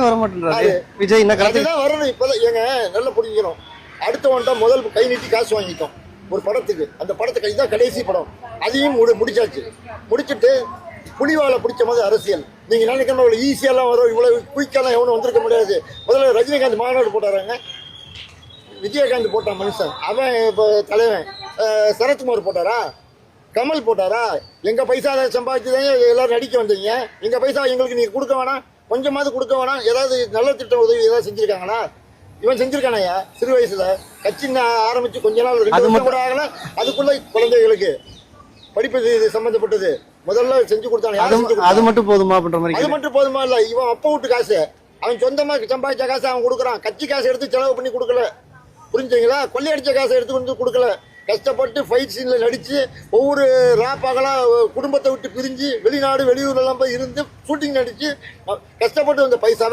வர மாட்டேன்றாரு விஜய். என்ன அதுதான் வரணும். இப்பதான் ஏங்க நல்லா புரிஞ்சுக்கணும். அடுத்தவன்ட்ட முதல் கை நீட்டி காசு வாங்கிட்டோம் ஒரு படத்துக்கு. அந்த படத்துக்கு இதுதான் கடைசி படம். அதையும் முடிச்சாச்சு. முடிச்சுட்டு புலிவாலை பிடிச்ச மாதிரி அரசியல். நீங்க நினைக்கணும் இவ்வளவு ஈஸியெல்லாம் வரும், இவ்வளவு குயிக்கெல்லாம் எவனும் வந்திருக்க முடியாது. முதல்ல ரஜினிகாந்த் மாநாடு போட்டாராங்க, விஜயகாந்த் போட்டான் மனுஷன். அவன் இப்போ தலைவன். சரத்குமார் போட்டாரா, கமல் போட்டாரா? எங்க பைசா சம்பாதிச்சுதான் எல்லாரும் நடிக்க வந்தீங்க. எங்க பைசா எங்களுக்கு நீங்க கொடுக்க வேணாம், கொஞ்சமாவது கொடுக்க வேணாம். ஏதாவது நல்ல திட்டம் உதவி ஏதாவது செஞ்சிருக்காங்களா? இவன் செஞ்சிருக்கானயா? சிறு வயசுல கட்சி ஆரம்பிச்சு கொஞ்ச நாள் 2 வருஷம் கூட ஆகல, அதுக்குள்ள குழந்தைகளுக்கு படிப்பு சம்பந்தப்பட்டது முதல்ல செஞ்சு கொடுத்தானே. அது மட்டும் போதுமா அப்படின்ற மாதிரி? அது மட்டும் போதுமா? இல்ல, இவன் அப்ப விட்டு காசு, அவன் சொந்தமா சம்பாதிச்ச காசு அவன் கொடுக்குறான். கட்சி காசு எடுத்து செலவு பண்ணி கொடுக்கல, புரிஞ்சுங்களா? கொள்ளையடிச்ச காசை எடுத்து வந்து கொடுக்கல. கஷ்டப்பட்டு ஃபைட் சீன்ல நடிச்சு ஒவ்வொரு ராப்பாகலாம் குடும்பத்தை விட்டு பிரிஞ்சு வெளிநாடு வெளியூர்லாம் போய் இருந்து ஷூட்டிங் நடிச்சு கஷ்டப்பட்டு வந்த பைசா